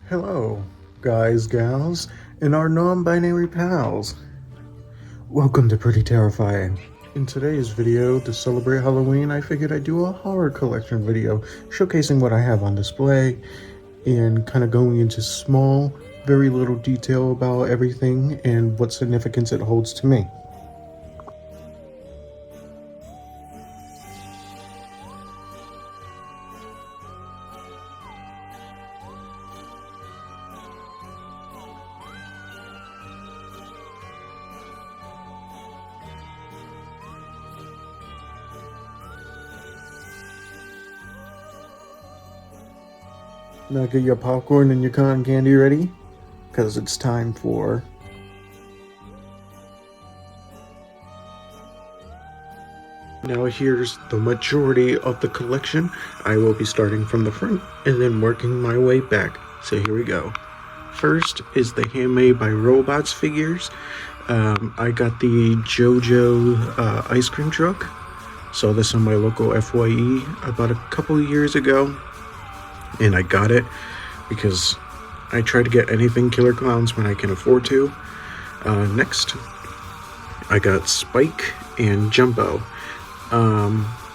Hello, guys, gals, and our non-binary pals. Welcome to Pretty Terrifying. In today's video, to celebrate Halloween, I figured I'd do a horror collection video showcasing what I have on display and kind of going into small, very little detail about everything and what significance it holds to me. Now get your popcorn and your cotton candy ready, because it's time for... Now here's the majority of the collection. I will be starting from the front and then working my way back. So here we go. First is the Handmade by Robots figures. I got the JoJo ice cream truck. Saw this on my local FYE about a couple years ago. And I got it because I try to get anything Killer Clowns when I can afford to. Next, I got Spike and Jumbo.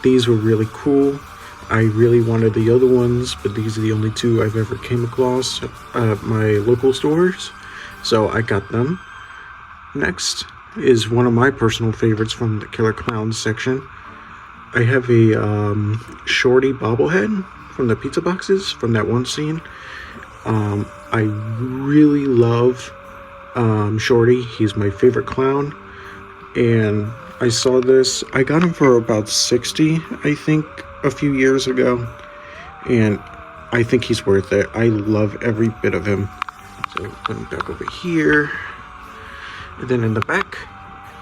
These were really cool. I really wanted the other ones, but these are the only two I've ever came across at my local stores, so I got them. Next is one of my personal favorites from the Killer Clowns section. I have a Shorty bobblehead from the pizza boxes from that one scene. I really love Shorty. He's my favorite clown, and I saw this. I got him for about $60, I think, a few years ago, and I think he's worth it. I love every bit of him. So put him back over here, and then in the back,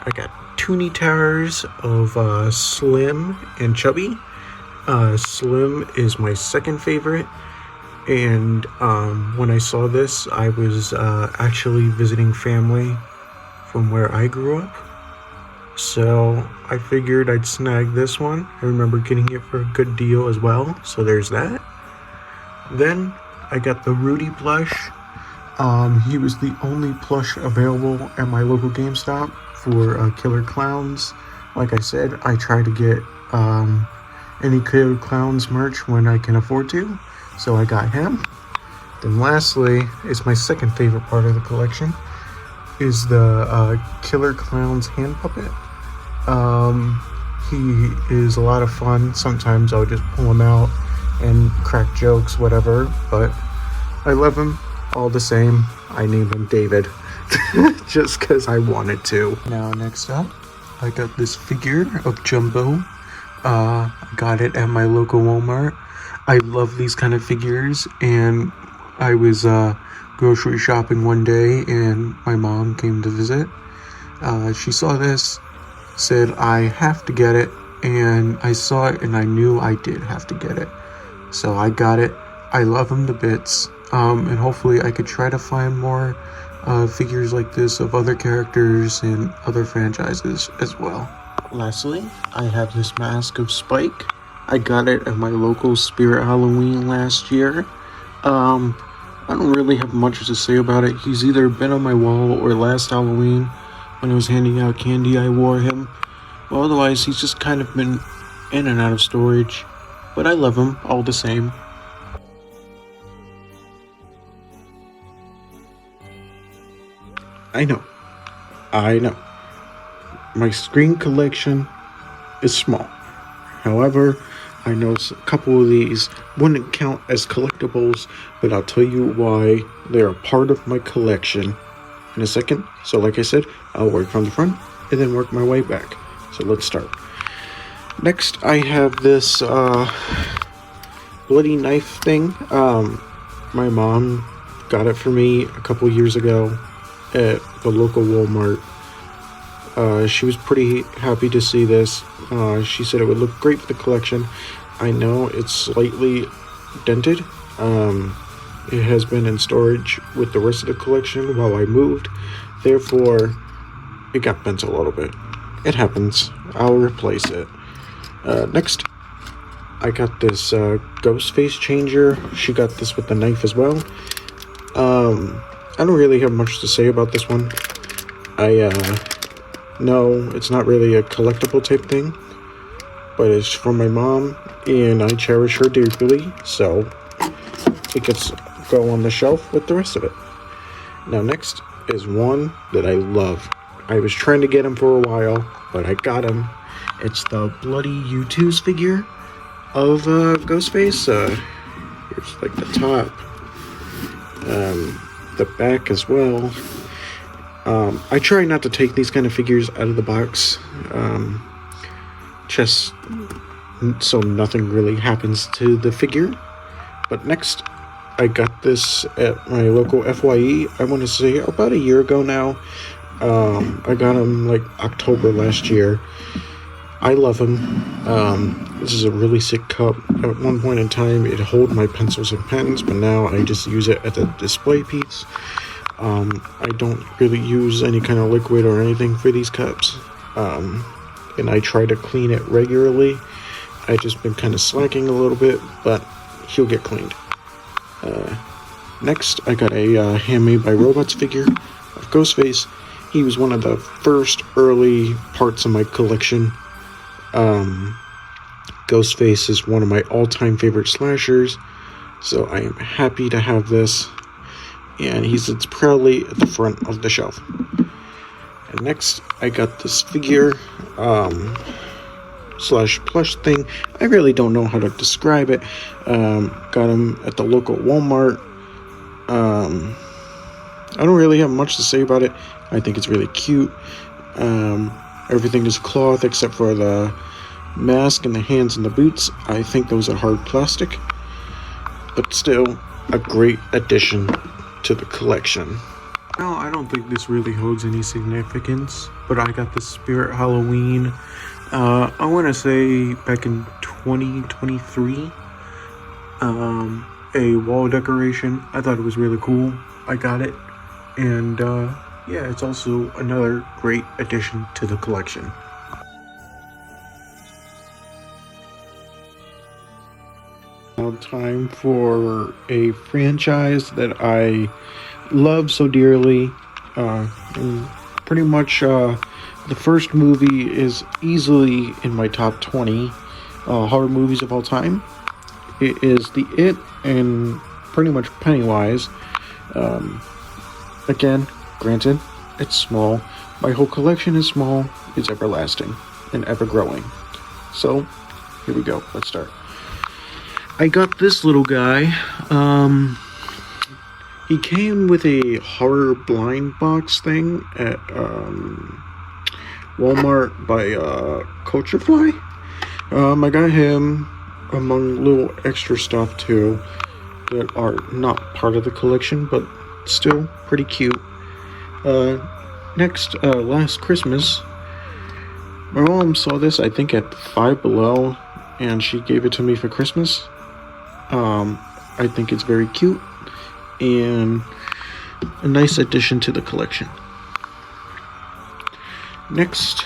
I got Toonie Towers of Slim and Chubby. Slim is my second favorite, and when I saw this, I was actually visiting family from where I grew up, so I figured I'd snag this one. I remember getting it for a good deal as well, so there's that. Then I got the Rudy plush. He was the only plush available at my local GameStop for Killer Clowns. Like I said, I try to get any Killer Clowns merch when I can afford to, so I got him. Then lastly is my second favorite part of the collection, is the Killer Clowns hand puppet. He is a lot of fun. Sometimes I'll just pull him out and crack jokes, whatever, but I love him all the same. I named him David just because I wanted to. Now next up, I got this figure of Jumbo. I got it at my local Walmart. I love these kind of figures, and I was grocery shopping one day and my mom came to visit. She saw this, said I have to get it, and I saw it and I knew I did have to get it. So I got it. I love him to bits, and hopefully I could try to find more figures like this of other characters and other franchises as well. Lastly, I have this mask of Spike. I got it at my local Spirit Halloween last year. I don't really have much to say about it. He's either been on my wall or last Halloween when I was handing out candy I wore him. Well, otherwise he's just kind of been in and out of storage, but I love him all the same. I know. My screen collection is small. However, I know a couple of these wouldn't count as collectibles, but I'll tell you why they're a part of my collection in a second. So like I said, I'll work from the front and then work my way back. So let's start. Next, I have this bloody knife thing. My mom got it for me a couple years ago at the local Walmart. She was pretty happy to see this. She said it would look great for the collection. I know it's slightly dented. It has been in storage with the rest of the collection while I moved. Therefore, it got bent a little bit. It happens. I'll replace it. Next, I got this ghost face changer. She got this with the knife as well. I don't really have much to say about this one. No, it's not really a collectible type thing, but it's from my mom, and I cherish her dearly, so it gets go on the shelf with the rest of it. Now next is one that I love. I was trying to get him for a while, but I got him. It's the bloody U2's figure of Ghostface. Here's like the top, the back as well. I try not to take these kind of figures out of the box, just so nothing really happens to the figure. But next, I got this at my local FYE, I want to say about a year ago now. I got him like October last year. I love him. This is a really sick cup. At one point in time, it held my pencils and pens, but now I just use it as a display piece. I don't really use any kind of liquid or anything for these cups. And I try to clean it regularly. I've just been kind of slacking a little bit, but he'll get cleaned. Next, I got a Handmade by Robots figure of Ghostface. He was one of the first early parts of my collection. Ghostface is one of my all-time favorite slashers, so I am happy to have this. And he sits proudly at the front of the shelf. And next, I got this figure, slash plush thing. I really don't know how to describe it. Got him at the local Walmart. I don't really have much to say about it. I think it's really cute. Everything is cloth except for the mask and the hands and the boots. I think those are hard plastic, but still a great addition to the collection. Now, I don't think this really holds any significance, but I got the Spirit Halloween, I want to say back in 2023, a wall decoration. I thought it was really cool. I got it, and yeah, it's also another great addition to the collection. Now time for a franchise that I love so dearly. And pretty much the first movie is easily in my top 20 horror movies of all time. It is the It and pretty much Pennywise. Again, granted, it's small. My whole collection is small. It's everlasting and ever growing. So here we go. Let's start. I got this little guy. He came with a horror blind box thing at Walmart by Culture Fly. I got him among little extra stuff too that are not part of the collection, but still pretty cute. Next, last Christmas, my mom saw this, I think at Five Below, and she gave it to me for Christmas. I think it's very cute and a nice addition to the collection. Next,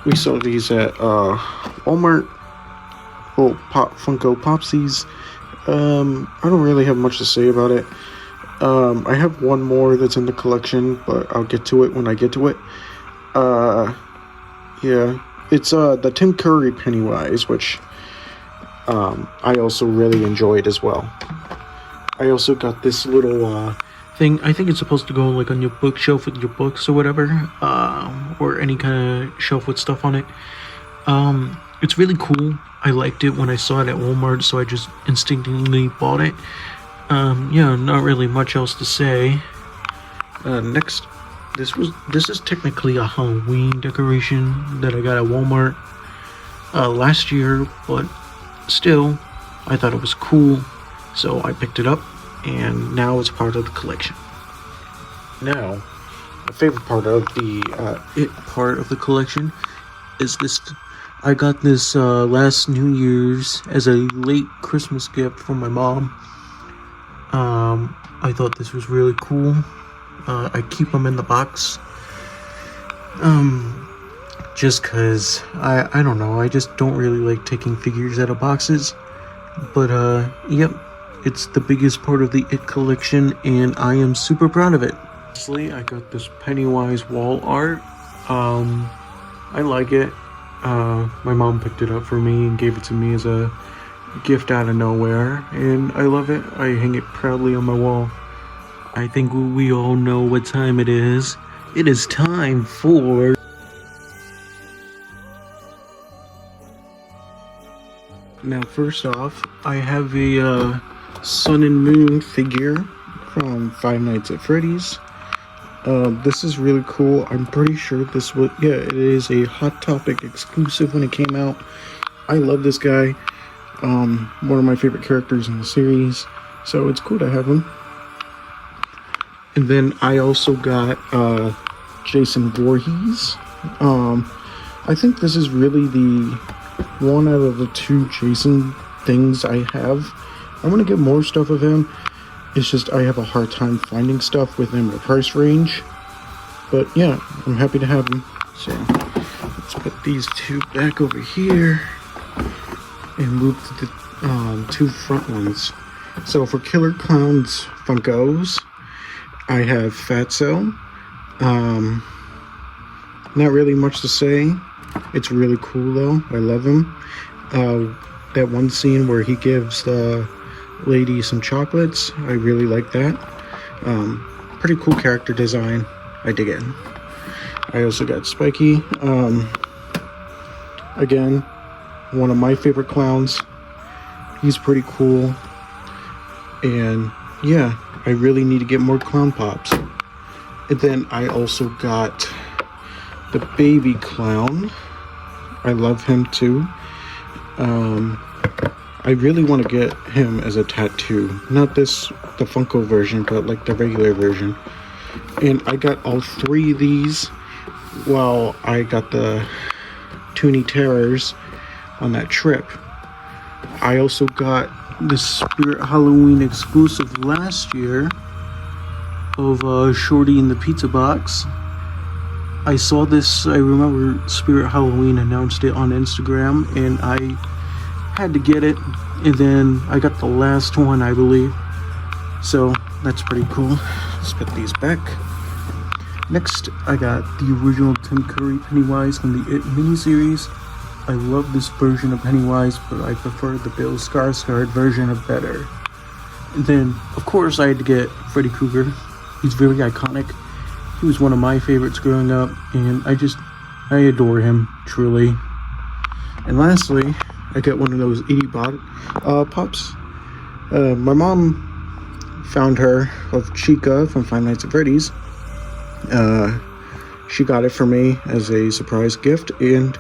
we saw these at Walmart. Oh, FUNKO Popsies. I don't really have much to say about it. I have one more that's in the collection, but I'll get to it when I get to it. Yeah, it's the Tim Curry Pennywise, which I also really enjoyed as well. I also got this little thing. I think it's supposed to go like on your bookshelf with your books or whatever, or any kind of shelf with stuff on it. It's really cool. I liked it when I saw it at Walmart, so I just instinctively bought it. Yeah, not really much else to say. Next, this is technically a Halloween decoration that I got at Walmart last year, but still, I thought it was cool, so I picked it up, and now it's part of the collection. Now, my favorite part of the It part of the collection is this. I got this last New Year's as a late Christmas gift from my mom. I thought this was really cool. I keep them in the box. Just cause I don't know, I just don't really like taking figures out of boxes. But yep, It's the biggest part of the It collection, and I am super proud of it. Lastly, I got this Pennywise wall art. I like it. My mom picked it up for me and gave it to me as a gift out of nowhere, and I love it. I hang it proudly on my wall. I think we all know what time it is. It is time for... Now, first off, I have a Sun and Moon figure from Five Nights at Freddy's. This is really cool. I'm pretty sure this was, yeah, it is a Hot Topic exclusive when it came out. I love this guy. One of my favorite characters in the series, so it's cool to have him. And then I also got Jason Voorhees. I think this is really the one out of the two Jason things I have. I'm gonna get more stuff of him. It's just I have a hard time finding stuff within my price range. But yeah, I'm happy to have them. So let's put these two back over here and move to the two front ones. So for Killer Clowns Funkos, I have Fatso. Not really much to say. It's really cool though. I love him. That one scene where he gives the lady some chocolates, I really like that. Pretty cool character design. I dig it. I also got Spiky. Again, one of my favorite clowns. He's pretty cool. And yeah, I really need to get more clown pops. And then I also got the baby clown. I love him too. I really want to get him as a tattoo. Not the Funko version, but like the regular version. And I got all three of these while I got the Toonie Terrors on that trip. I also got the Spirit Halloween exclusive last year of Shorty in the Pizza Box. I saw this, I remember Spirit Halloween announced it on Instagram, and I had to get it, and then I got the last one, I believe. So that's pretty cool. Let's put these back. Next, I got the original Tim Curry Pennywise from the It miniseries. I love this version of Pennywise, but I prefer the Bill Skarsgård version of better. And then, of course, I had to get Freddy Krueger. He's very iconic. He was one of my favorites growing up, and I adore him, truly. And lastly, I got one of those 80 pops. My mom found her of Chica from Five Nights at Freddy's. She got it for me as a surprise gift, and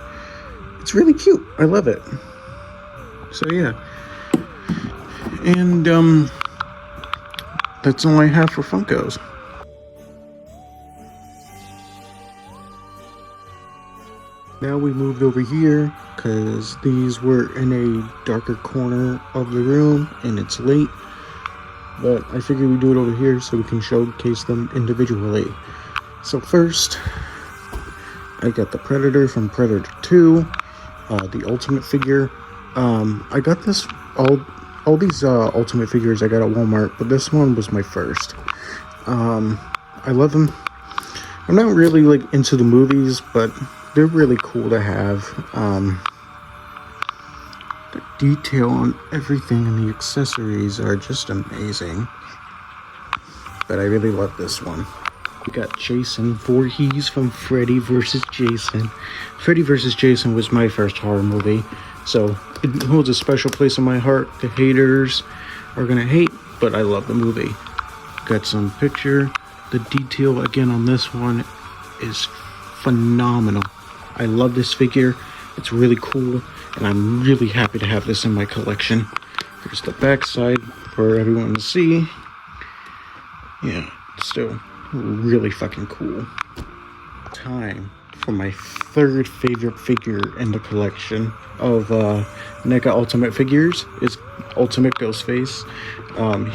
it's really cute. I love it. So yeah. And that's all I have for Funkos. Now we moved over here because these were in a darker corner of the room and it's late. But I figured we'd do it over here so we can showcase them individually. So first, I got the Predator from Predator 2, the Ultimate figure. I got this, all these Ultimate figures I got at Walmart, but this one was my first. I love them. I'm not really like into the movies, but they're really cool to have. The detail on everything and the accessories are just amazing. But I really love this one. We got Jason Voorhees from Freddy vs. Jason. Freddy vs. Jason was my first horror movie, so it holds a special place in my heart. The haters are gonna hate, but I love the movie. Got some picture. The detail again on this one is phenomenal. I love this figure. It's really cool, and I'm really happy to have this in my collection. Here's the back side for everyone to see. Yeah, still really fucking cool. Time for my third favorite figure in the collection of NECA Ultimate figures is Ultimate Ghostface.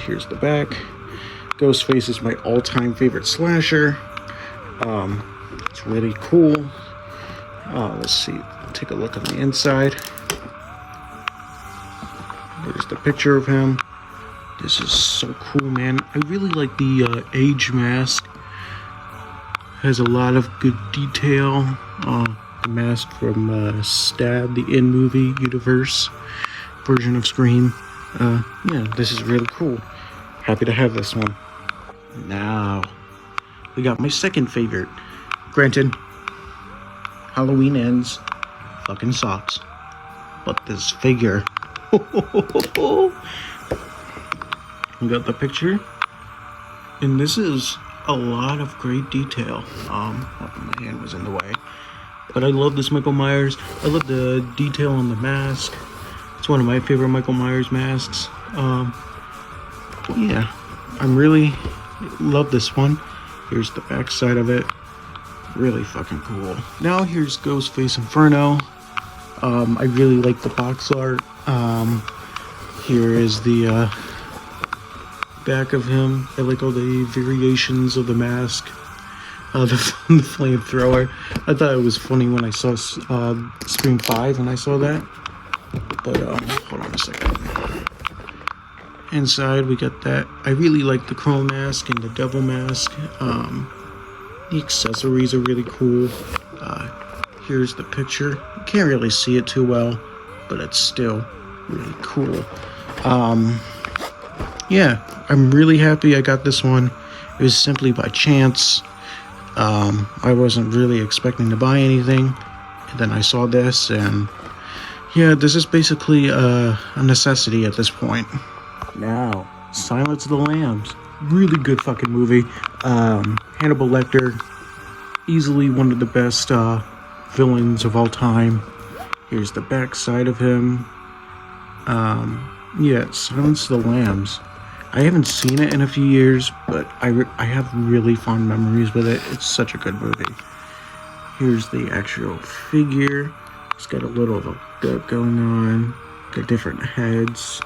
Here's the back. Ghostface is my all-time favorite slasher. It's really cool. Let's see, take a look on the inside. There's the picture of him. This is so cool, man. I really like the age mask. Has a lot of good detail. The mask from Stab, the in-movie universe version of Scream. Yeah, this is really cool. Happy to have this one. Now, we got my second favorite. Granted, Halloween ends. Fucking sucks. But this figure. You got the picture? And this is a lot of great detail. My hand was in the way. But I love this Michael Myers. I love the detail on the mask. It's one of my favorite Michael Myers masks. Yeah, I'm really love this one. Here's the back side of it. Really fucking cool. Now here's Ghostface Inferno. I really like the box art. Here is the back of him. I like all the variations of the mask. The flamethrower. I thought it was funny when I saw Scream 5 when I saw that. But hold on a second. Inside we got that. I really like the chrome mask and the devil mask. The accessories are really cool. Here's the picture. You can't really see it too well, but it's still really cool. Yeah, I'm really happy I got this one. It was simply by chance. I wasn't really expecting to buy anything, and then I saw this, and yeah, this is basically a necessity at this point. Now, Silence of the Lambs. Really good fucking movie. Hannibal Lecter, easily one of the best villains of all time. Here's the back side of him. Yeah, Silence of the Lambs. I haven't seen it in a few years, but I have really fond memories with it. It's such a good movie. Here's the actual figure. It's got a little bit going on. Got different heads.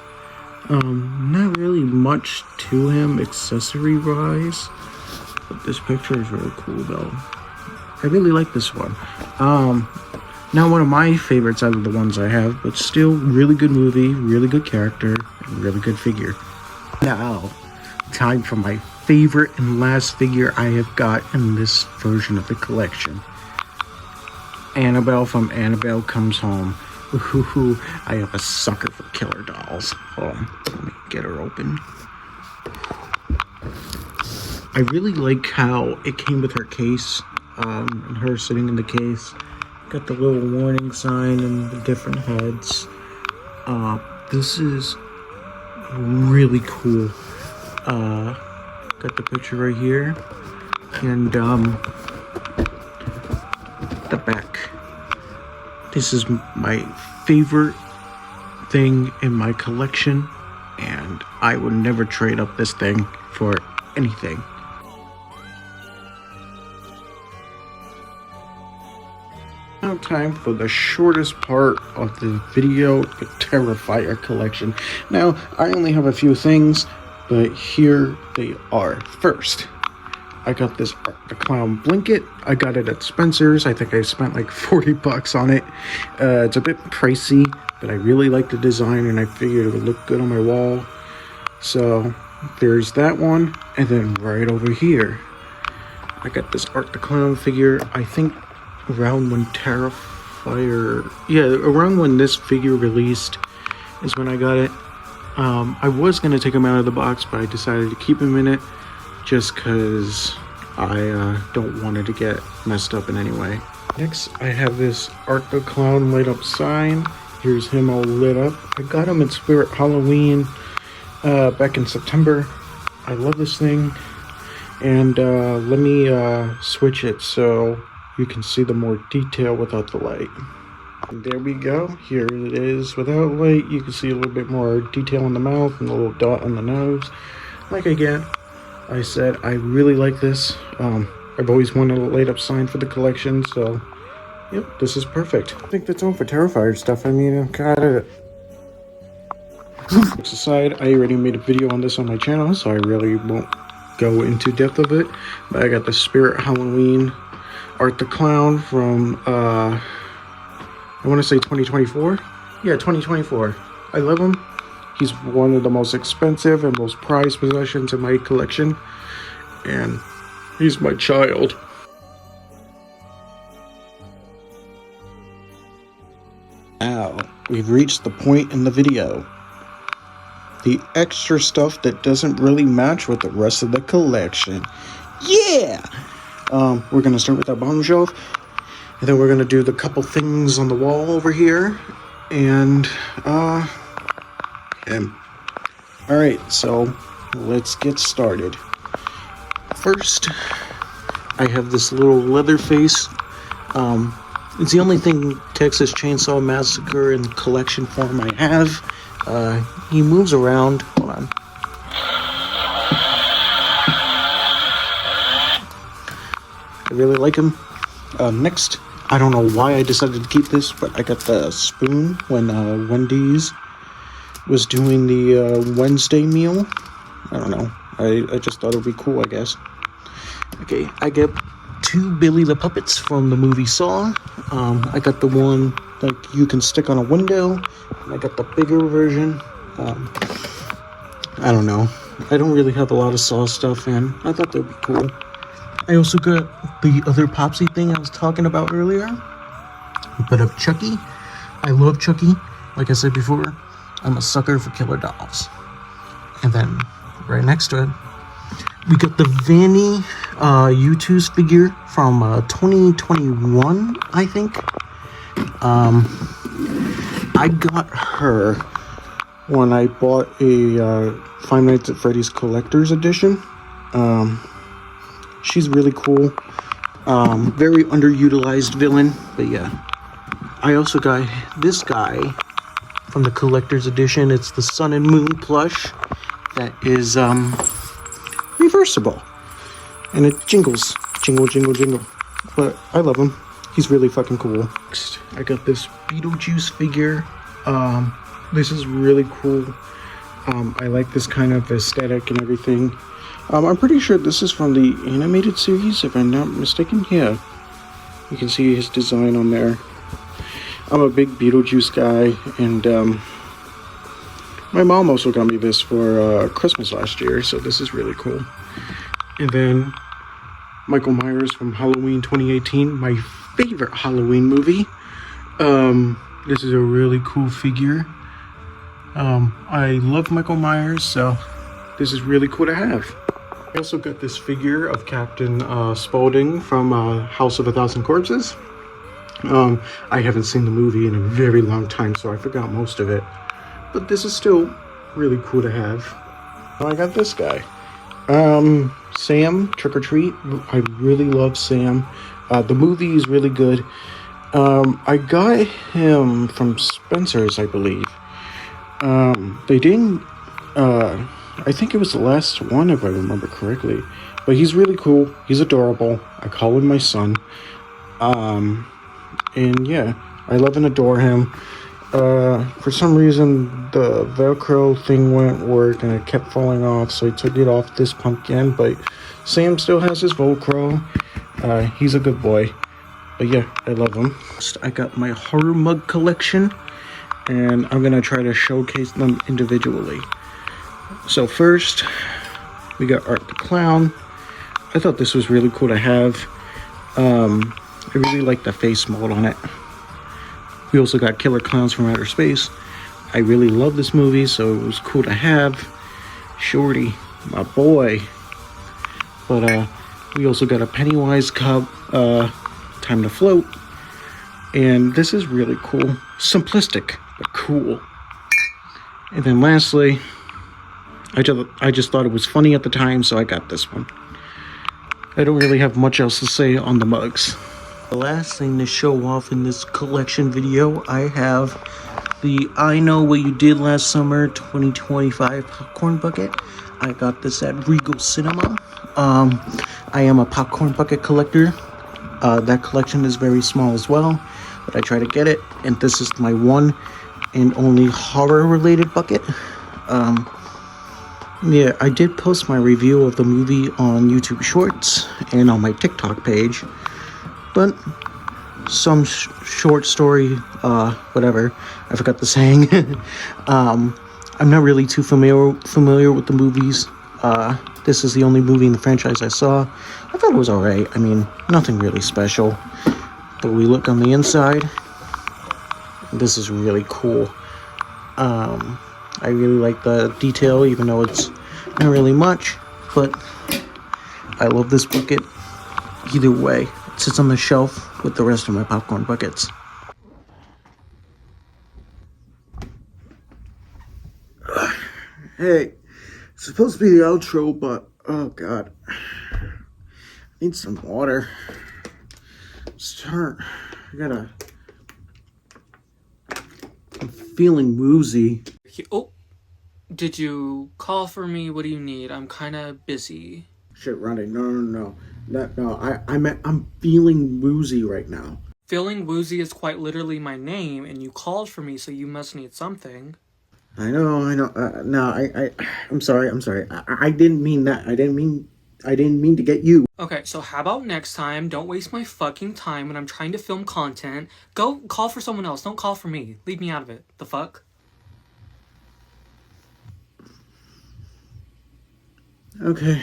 Not really much to him accessory-wise, but this picture is really cool though. I really like this one. Not one of my favorites out of the ones I have, but still really good movie, really good character, and really good figure. Now, time for my favorite and last figure I have got in this version of the collection. Annabelle from Annabelle Comes Home. Ooh, I have a sucker for killer dolls. Hold on, let me get her open. I really like how it came with her case, and her sitting in the case. Got the little warning sign and the different heads. This is really cool. Got the picture right here, and the back. This is my favorite thing in my collection, and I would never trade up this thing for anything. Now time for the shortest part of the video, the Terrifier collection. Now, I only have a few things, but here they are. First, I got this Art the Clown blanket. I got it at Spencer's. I think I spent like 40 bucks on it. It's a bit pricey, but I really like the design, and I figured it would look good on my wall. So there's that one, and then right over here, I got this Art the Clown figure. I think around when around when this figure released is when I got it. I was gonna take him out of the box, but I decided to keep him in it just because I don't want it to get messed up in any way. Next, I have this Art the Clown light up sign. Here's him all lit up. I got him at Spirit Halloween back in September. I love this thing. And let me switch it so you can see the more detail without the light. And there we go. Here it is without light. You can see a little bit more detail in the mouth and a little dot on the nose. Like I said, I really like this. I've always wanted a light up sign for the collection, so yep, this is perfect. I think that's all for Terrifier stuff. I mean, I've got it. Aside, I already made a video on this on my channel, so I really won't go into depth of it. But I got the Spirit Halloween Art the Clown from I want to say 2024. Yeah, 2024. I love him. He's one of the most expensive and most prized possessions in my collection, and he's my child. Now, we've reached the point in the video. The extra stuff that doesn't really match with the rest of the collection. Yeah! We're gonna start with that bottom shelf, and then we're gonna do the couple things on the wall over here, and alright, so let's get started. First, I have this little Leatherface. It's the only thing Texas Chainsaw Massacre in collection form I have. He moves around. Hold on. I really like him. Next, I don't know why I decided to keep this, but I got the spoon when Wendy's was doing the Wednesday meal. I don't know. I just thought it would be cool, I guess. Okay, I get 2 Billy the Puppets from the movie Saw. I got the one like you can stick on a window. And I got the bigger version. I don't know. I don't really have a lot of Saw stuff, and I thought that would be cool. I also got the other Popsy thing I was talking about earlier. But of Chucky. I love Chucky. Like I said before, I'm a sucker for killer dolls. And then right next to it, we got the Vanny U2's figure from 2021, I think. I got her when I bought a Five Nights at Freddy's Collector's Edition. She's really cool. Very underutilized villain, but yeah. I also got this guy from the Collector's Edition. It's the Sun and Moon plush that is reversible, and it jingles, jingle, jingle, jingle. But I love him. He's really fucking cool. Next, I got this Beetlejuice figure. This is really cool. I like this kind of aesthetic and everything. I'm pretty sure this is from the animated series, if I'm not mistaken. Yeah, you can see his design on there. I'm a big Beetlejuice guy, and my mom also got me this for Christmas last year, so this is really cool. And then Michael Myers from Halloween 2018, my favorite Halloween movie. This is a really cool figure. I love Michael Myers, so this is really cool to have. I also got this figure of Captain Spaulding from House of a Thousand Corpses. I haven't seen the movie in a very long time, so I forgot most of it. But this is still really cool to have. Oh, I got this guy. Sam, Trick or Treat. I really love Sam. The movie is really good. I got him from Spencer's, I believe. They didn't, I think it was the last one, if I remember correctly. But he's really cool. He's adorable. I call him my son. And yeah, I love and adore him. For some reason, the Velcro thing wouldn't work and it kept falling off, so I took it off this pumpkin. But Sam still has his Velcro. He's a good boy. But yeah, I love him. I got my horror mug collection, and I'm gonna try to showcase them individually. So first, we got Art the Clown. I thought this was really cool to have. I really like the face mold on it. We also got Killer Clowns from Outer Space. I really love this movie, so it was cool to have. Shorty, my boy. But we also got a Pennywise cup, Time to Float. And this is really cool. Simplistic, but cool. And then lastly, I just thought it was funny at the time, so I got this one. I don't really have much else to say on the mugs. The last thing to show off in this collection video, I have the I Know What You Did Last Summer 2025 popcorn bucket. I got this at Regal Cinema. I am a popcorn bucket collector. That collection is very small as well, but I try to get it, and this is my one and only horror related bucket. Yeah, I did post my review of the movie on YouTube Shorts and on my TikTok page, but some short story, whatever, I forgot the saying. I'm not really too familiar with the movies. This is the only movie in the franchise I saw. I thought it was alright. I mean, nothing really special. But we look on the inside. This is really cool. I really like the detail, even though it's not really much. But I love this bucket. Either way, it sits on the shelf with the rest of my popcorn buckets. Hey, it's supposed to be the outro, but oh god, I need some water. I'm feeling woozy. Oh, did you call for me? What do you need? I'm kind of busy. Shit, Ronnie, no. I'm feeling woozy right now. Feeling woozy is quite literally my name, and you called for me, so you must need something. I know. I'm sorry. I didn't mean that. I didn't mean to get you. Okay, so how about next time? Don't waste my fucking time when I'm trying to film content. Go call for someone else. Don't call for me. Leave me out of it. The fuck? Okay.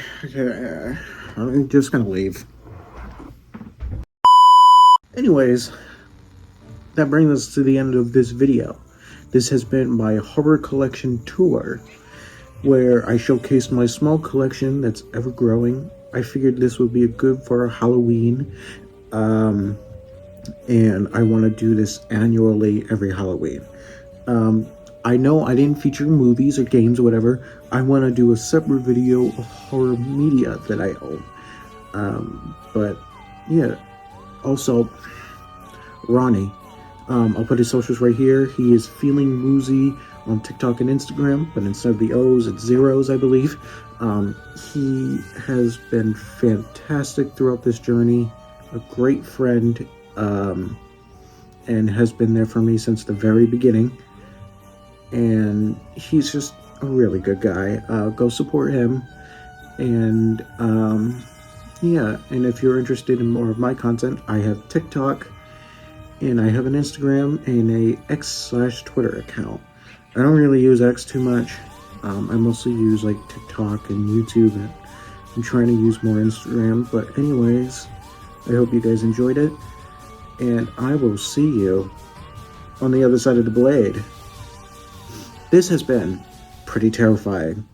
I'm just gonna leave. Anyways, that brings us to the end of this video. This has been my horror collection tour, where I showcased my small collection that's ever growing. I figured this would be good for Halloween, and I want to do this annually every Halloween. I know I didn't feature movies or games or whatever. I want to do a separate video of horror media that I own. But yeah, also Ronnie. I'll put his socials right here. He is feeling woozy on TikTok and Instagram, but instead of the O's, it's zeros, I believe. He has been fantastic throughout this journey, a great friend, and has been there for me since the very beginning. And he's just a really good guy. Go support him. And yeah, and if you're interested in more of my content, I have TikTok, and I have an Instagram and a X/Twitter account. I don't really use X too much. I mostly use like TikTok and YouTube, and I'm trying to use more Instagram. But anyways, I hope you guys enjoyed it, and I will see you on the other side of the blade. This has been pretty terrifying.